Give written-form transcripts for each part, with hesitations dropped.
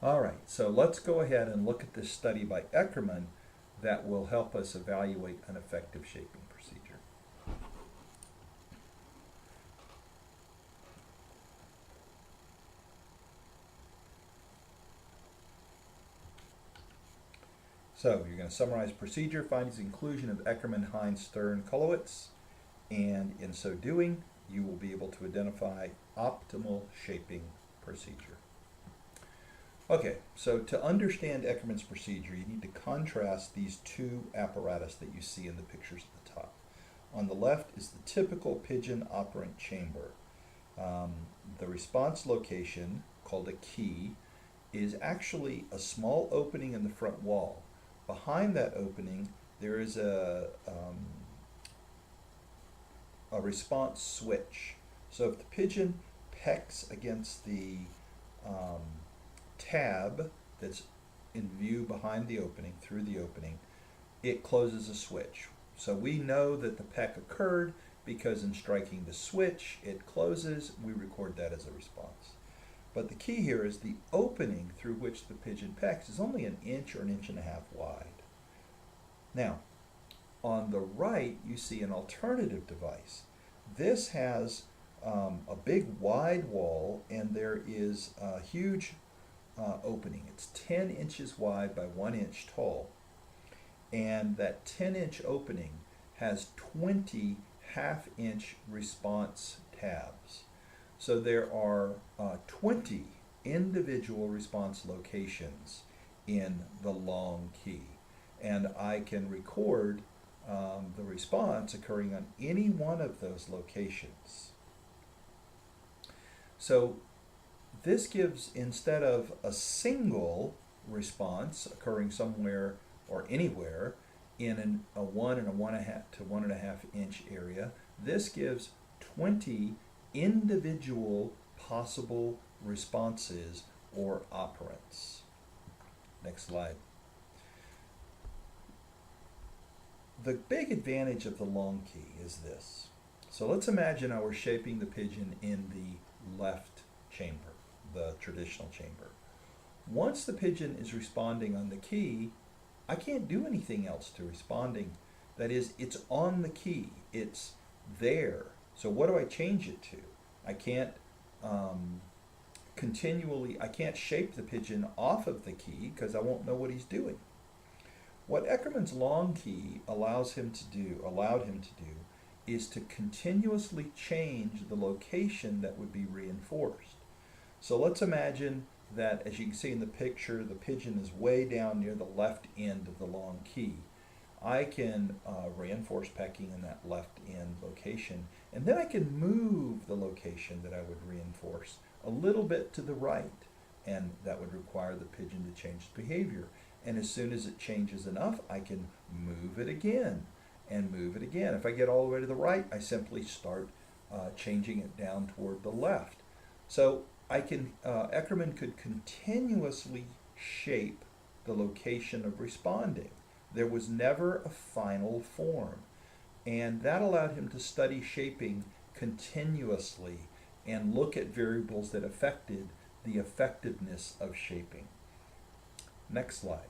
All right, so let's go ahead and look at this study by Eckerman that will help us evaluate an effective shaping procedure. So you're going to summarize procedure, findings, inclusion of Eckerman, Hines, Stern, Kolowitz, and in so doing, you will be able to identify optimal shaping procedure. Okay, so to understand Eckerman's procedure, you need to contrast these two apparatus that you see in the pictures at the top. On the left is the typical pigeon operant chamber. The response location, called a key, is actually a small opening in the front wall. Behind that opening, there is a response switch. So if the pigeon pecks against the tab that's in view behind the opening, through the opening, it closes a switch. So we know that the peck occurred because in striking the switch, it closes. We record that as a response. But the key here is the opening through which the pigeon pecks is only an inch or an inch and a half wide. Now, on the right, you see an alternative device. This has a big wide wall, and there is a huge opening. It's 10 inches wide by 1 inch tall. And that 10-inch opening has 20 half-inch response tabs. So there are 20 individual response locations in the long key. And I can record the response occurring on any one of those locations. So this gives, instead of a single response occurring somewhere or anywhere in a 1 and a 1.5 to 1.5 inch area, this gives 20 individual possible responses or operants. Next slide. The big advantage of the long key is this. So let's imagine I were shaping the pigeon in the left chamber, the traditional chamber. Once the pigeon is responding on the key, I can't do anything else to responding. That is, it's on the key. It's there. So what do I change it to? I can't I can't shape the pigeon off of the key because I won't know what he's doing. What Eckerman's long key allowed him to do is to continuously change the location that would be reinforced. So let's imagine that, as you can see in the picture, the pigeon is way down near the left end of the long key. I can reinforce pecking in that left end location, and then I can move the location that I would reinforce a little bit to the right, and that would require the pigeon to change its behavior. And as soon as it changes enough, I can move it again and move it again. If I get all the way to the right, I simply start changing it down toward the left. So Eckerman could continuously shape the location of responding. There was never a final form. And that allowed him to study shaping continuously and look at variables that affected the effectiveness of shaping. Next slide.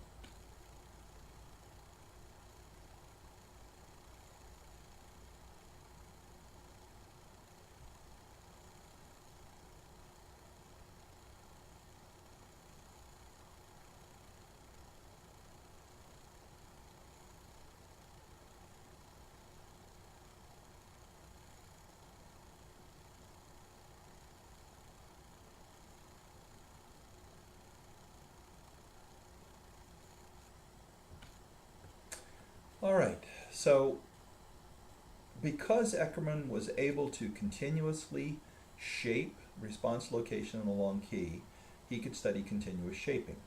All right, so because Eckerman was able to continuously shape response location in the long key, he could study continuous shaping.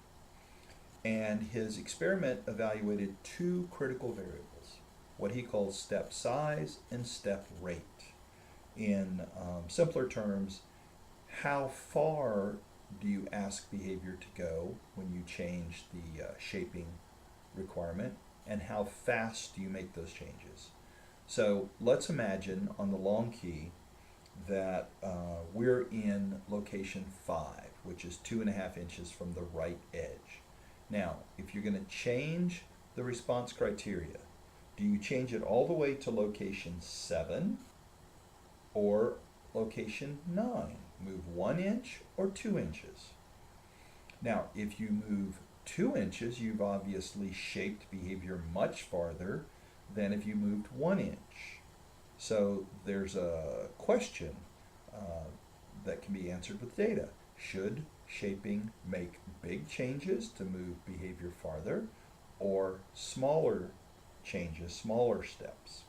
And his experiment evaluated two critical variables, what he calls step size and step rate. In simpler terms, how far do you ask behavior to go when you change the shaping requirement, and how fast do you make those changes? So let's imagine on the long key that we're in location 5. which is 2.5 inches from the right edge. Now, if you're going to change the response criteria, do you change it all the way to location 7 or location 9? Move 1 inch or 2 inches? Now, if you move 2 inches, you've obviously shaped behavior much farther than if you moved 1 inch. So there's a question that can be answered with data. Should shaping make big changes to move behavior farther, or smaller changes, smaller steps?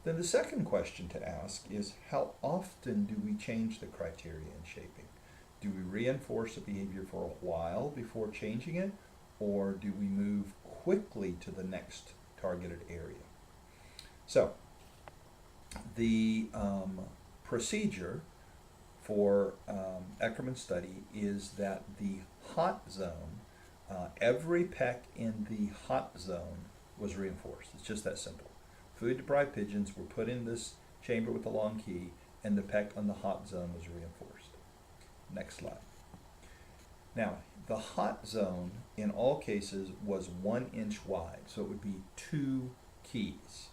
Then the second question to ask is, how often do we change the criteria in shaping? Do we reinforce a behavior for a while before changing it, or do we move quickly to the next targeted area? So the procedure for Eckermann's study is that the hot zone, every peck in the hot zone was reinforced. It's just that simple. Food-deprived pigeons were put in this chamber with the long key, and the peck on the hot zone was reinforced. Next slide. Now, the hot zone in all cases was 1 inch wide, so it would be 2 keys.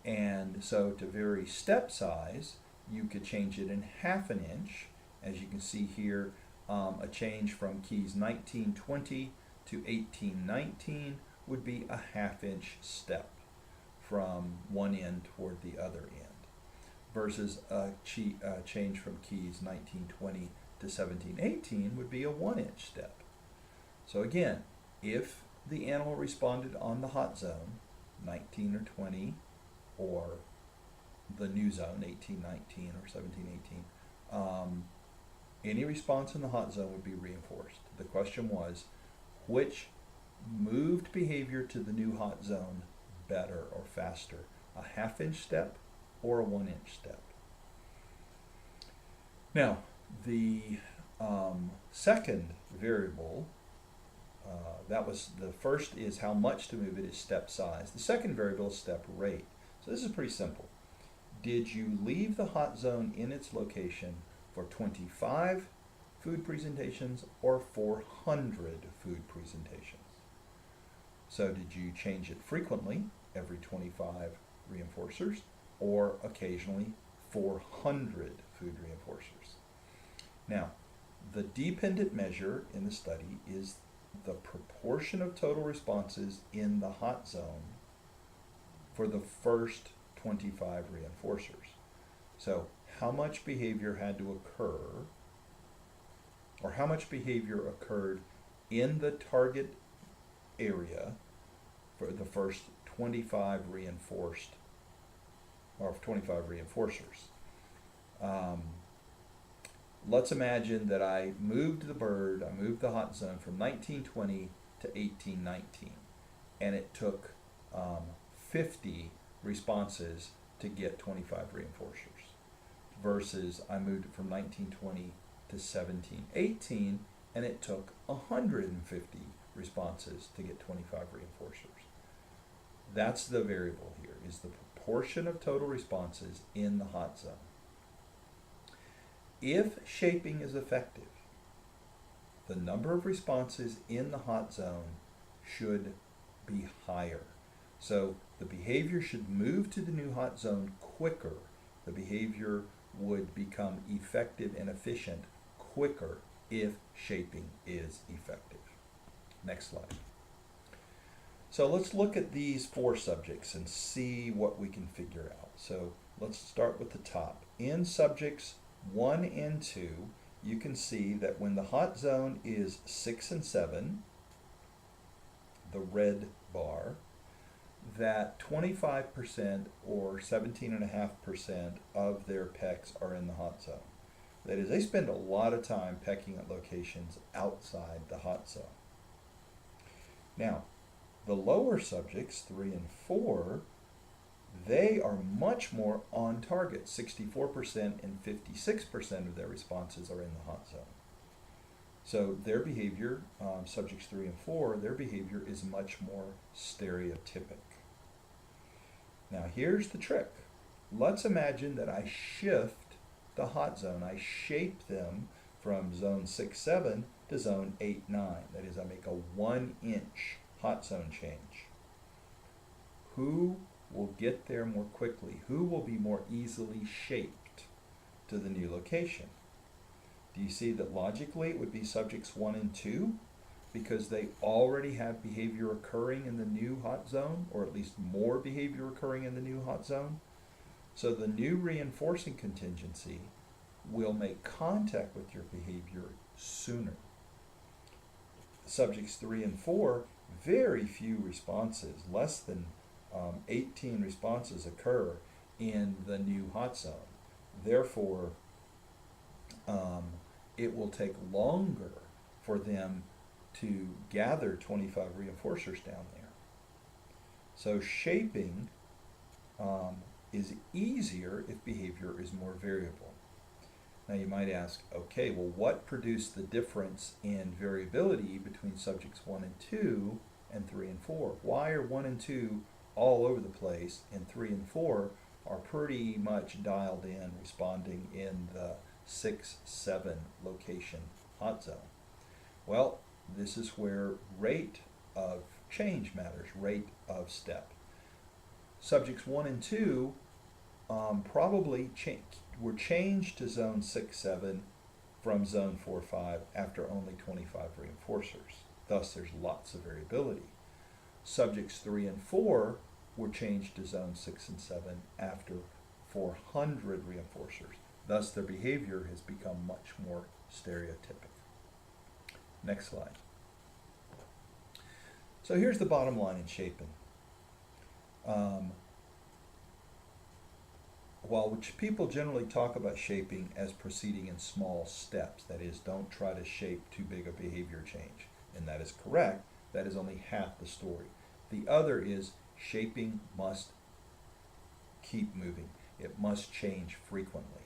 And so to vary step size, you could change it in 1/2 inch. As you can see here, a change from keys 1920 to 1819 would be a 1/2 inch step from one end toward the other end, versus a change from keys 1920 to 1718 would be a 1 inch step. So again, if the animal responded on the hot zone, 19 or 20, or the new zone, 1819 or 1718, any response in the hot zone would be reinforced. The question was, which moved behavior to the new hot zone better or faster, a 1/2 inch step or a 1 inch step? Now, the second variable, that was the first is how much to move it, is step size. The second variable is step rate. So this is pretty simple. Did you leave the hot zone in its location for 25 food presentations or 400 food presentations? So did you change it frequently, every 25 reinforcers, or occasionally 400 food reinforcers? Now, the dependent measure in the study is the proportion of total responses in the hot zone for the first 25 reinforcers. So how much behavior had to occur, or how much behavior occurred in the target area for the first 25 reinforced, or 25 reinforcers? Let's imagine that I moved the hot zone from 1920 to 1819, and it took 50 responses to get 25 reinforcers, versus I moved it from 1920 to 1718, and it took 150 responses to get 25 reinforcers. That's the variable here, is the proportion of total responses in the hot zone. If shaping is effective, the number of responses in the hot zone should be higher. So the behavior should move to the new hot zone quicker. The behavior would become effective and efficient quicker if shaping is effective. Next slide. So let's look at these 4 subjects and see what we can figure out. So let's start with the top. In subjects 1 and 2, you can see that when the hot zone is 6 and 7, the red bar, that 25% or 17.5% of their pecks are in the hot zone. That is, they spend a lot of time pecking at locations outside the hot zone. Now, the lower subjects, 3 and 4, they are much more on target. 64% and 56% of their responses are in the hot zone. So their behavior, subjects 3 and 4, their behavior is much more stereotypic. Now here's the trick. Let's imagine that I shift the hot zone. I shape them from zone 6-7 to zone 8-9. That is, I make a 1-inch hot zone change. Who will get there more quickly? Who will be more easily shaped to the new location? Do you see that logically it would be subjects 1 and 2 because they already have behavior occurring in the new hot zone, or at least more behavior occurring in the new hot zone? So the new reinforcing contingency will make contact with your behavior sooner. Subjects 3 and 4, very few responses, less than 18 responses occur in the new hot zone. Therefore, it will take longer for them to gather 25 reinforcers down there. So shaping is easier if behavior is more variable. Now you might ask, okay, well, what produced the difference in variability between subjects 1 and 2 and 3 and 4? Why are 1 and 2 all over the place and 3 and 4 are pretty much dialed in, responding in the 6-7 location hot zone? Well, this is where rate of change matters, rate of step. Subjects 1 and 2 probably were changed to zone 6-7 from zone 4-5 after only 25 reinforcers. Thus, there's lots of variability. Subjects 3 and 4 were changed to zone 6 and 7 after 400 reinforcers. Thus, their behavior has become much more stereotypic. Next slide. So here's the bottom line in shaping. While people generally talk about shaping as proceeding in small steps, that is, don't try to shape too big a behavior change, and that is correct, that is only half the story. The other is shaping must keep moving. It must change frequently.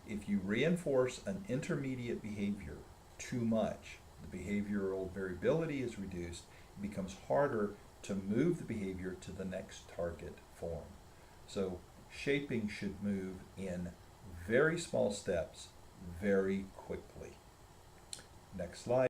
If you reinforce an intermediate behavior too much, the behavioral variability is reduced. It becomes harder to move the behavior to the next target form. So shaping should move in very small steps very quickly. Next slide.